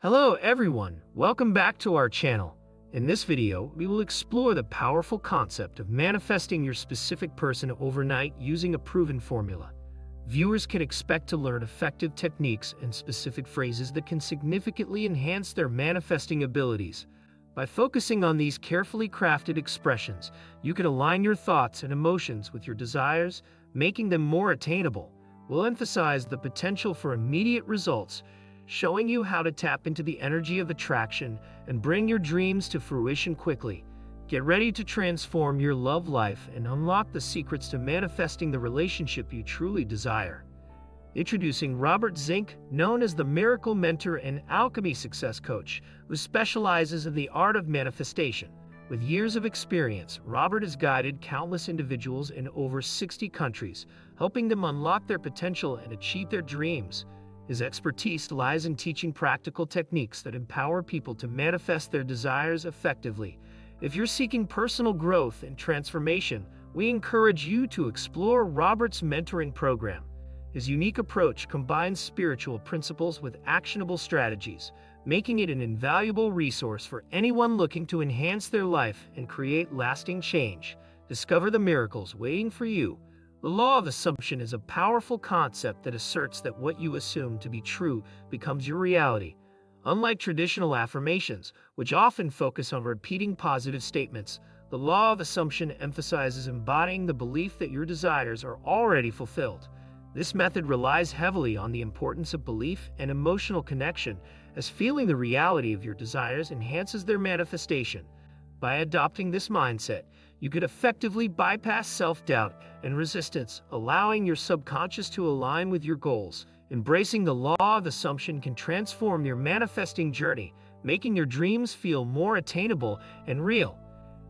Hello everyone, welcome back to our channel. In this video, we will explore the powerful concept of manifesting your specific person overnight using a proven formula. Viewers can expect to learn effective techniques and specific phrases that can significantly enhance their manifesting abilities. By focusing on these carefully crafted expressions, you can align your thoughts and emotions with your desires, making them more attainable. We'll emphasize the potential for immediate results, showing you how to tap into the energy of attraction and bring your dreams to fruition quickly. Get ready to transform your love life and unlock the secrets to manifesting the relationship you truly desire. Introducing Robert Zink, known as the Miracle Mentor and Alchemy Success Coach, who specializes in the art of manifestation. With years of experience, Robert has guided countless individuals in over 60 countries, helping them unlock their potential and achieve their dreams. His expertise lies in teaching practical techniques that empower people to manifest their desires effectively. If you're seeking personal growth and transformation, we encourage you to explore Robert's mentoring program. His unique approach combines spiritual principles with actionable strategies, making it an invaluable resource for anyone looking to enhance their life and create lasting change. Discover the miracles waiting for you. The law of assumption is a powerful concept that asserts that what you assume to be true becomes your reality. Unlike traditional affirmations, which often focus on repeating positive statements, the law of assumption emphasizes embodying the belief that your desires are already fulfilled. This method relies heavily on the importance of belief and emotional connection, as feeling the reality of your desires enhances their manifestation. By adopting this mindset, you could effectively bypass self-doubt and resistance, allowing your subconscious to align with your goals. Embracing the law of assumption can transform your manifesting journey, making your dreams feel more attainable and real.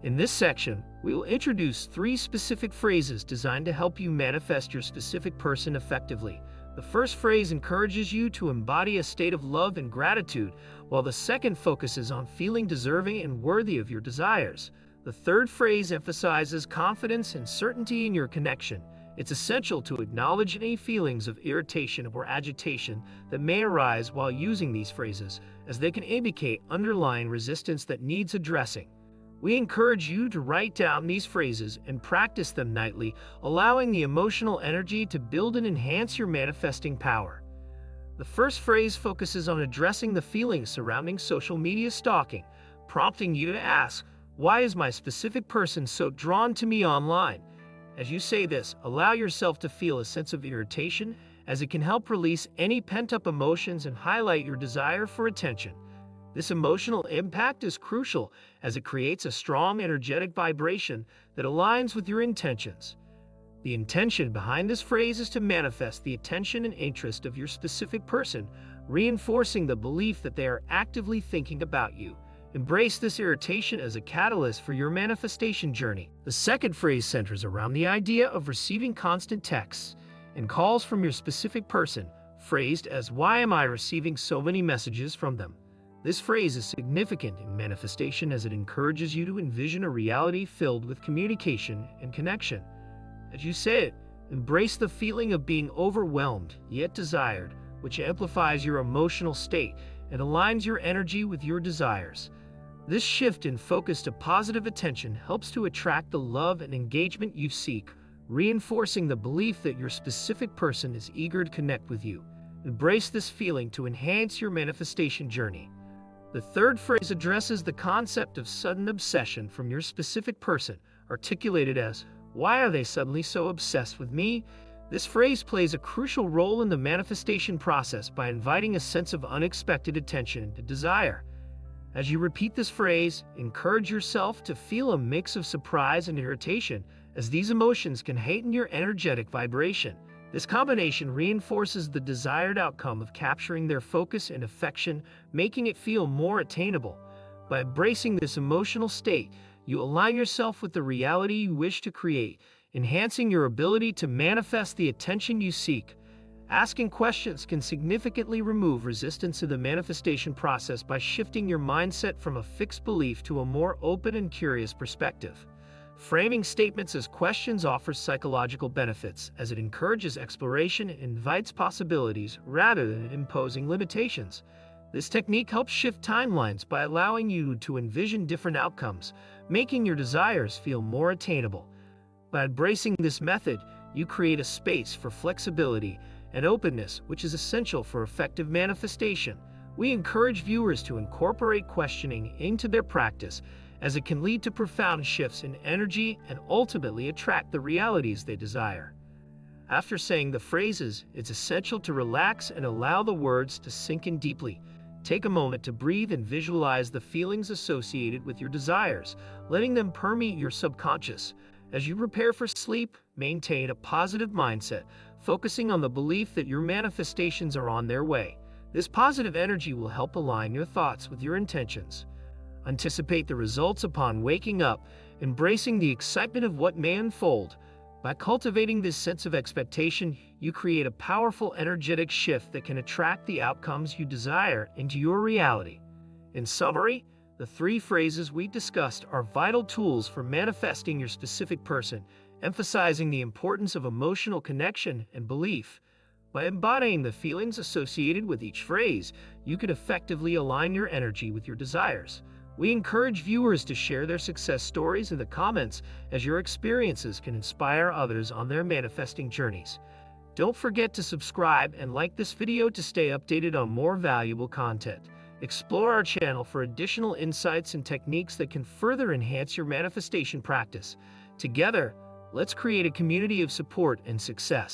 In this section, we will introduce 3 specific phrases designed to help you manifest your specific person effectively. The first phrase encourages you to embody a state of love and gratitude, while the second focuses on feeling deserving and worthy of your desires. The third phrase emphasizes confidence and certainty in your connection. It's essential to acknowledge any feelings of irritation or agitation that may arise while using these phrases, as they can indicate underlying resistance that needs addressing. We encourage you to write down these phrases and practice them nightly, allowing the emotional energy to build and enhance your manifesting power. The first phrase focuses on addressing the feelings surrounding social media stalking, prompting you to ask, "Why is my specific person so drawn to me online?" As you say this, allow yourself to feel a sense of irritation, as it can help release any pent-up emotions and highlight your desire for attention. This emotional impact is crucial, as it creates a strong, energetic vibration that aligns with your intentions. The intention behind this phrase is to manifest the attention and interest of your specific person, reinforcing the belief that they are actively thinking about you. Embrace this irritation as a catalyst for your manifestation journey. The second phrase centers around the idea of receiving constant texts and calls from your specific person, phrased as, "Why am I receiving so many messages from them?" This phrase is significant in manifestation, as it encourages you to envision a reality filled with communication and connection. As you say it, embrace the feeling of being overwhelmed yet desired, which amplifies your emotional state and aligns your energy with your desires. This shift in focus to positive attention helps to attract the love and engagement you seek, reinforcing the belief that your specific person is eager to connect with you. Embrace this feeling to enhance your manifestation journey. The third phrase addresses the concept of sudden obsession from your specific person, articulated as, "Why are they suddenly so obsessed with me?" This phrase plays a crucial role in the manifestation process by inviting a sense of unexpected attention and desire. As you repeat this phrase, encourage yourself to feel a mix of surprise and irritation, as these emotions can heighten your energetic vibration. This combination reinforces the desired outcome of capturing their focus and affection, making it feel more attainable. By embracing this emotional state, you align yourself with the reality you wish to create, enhancing your ability to manifest the attention you seek. Asking questions can significantly remove resistance to the manifestation process by shifting your mindset from a fixed belief to a more open and curious perspective. Framing statements as questions offers psychological benefits, as it encourages exploration and invites possibilities rather than imposing limitations. This technique helps shift timelines by allowing you to envision different outcomes, making your desires feel more attainable. By embracing this method, you create a space for flexibility and openness, which is essential for effective manifestation. We encourage viewers to incorporate questioning into their practice, as it can lead to profound shifts in energy and ultimately attract the realities they desire. After saying the phrases, it's essential to relax and allow the words to sink in deeply. Take a moment to breathe and visualize the feelings associated with your desires, letting them permeate your subconscious. As you prepare for sleep, maintain a positive mindset, focusing on the belief that your manifestations are on their way. This positive energy will help align your thoughts with your intentions. Anticipate the results upon waking up, embracing the excitement of what may unfold. By cultivating this sense of expectation, you create a powerful energetic shift that can attract the outcomes you desire into your reality. In summary, the 3 phrases we discussed are vital tools for manifesting your specific person, emphasizing the importance of emotional connection and belief. By embodying the feelings associated with each phrase, you can effectively align your energy with your desires. We encourage viewers to share their success stories in the comments, as your experiences can inspire others on their manifesting journeys. Don't forget to subscribe and like this video to stay updated on more valuable content. Explore our channel for additional insights and techniques that can further enhance your manifestation practice. Together, let's create a community of support and success.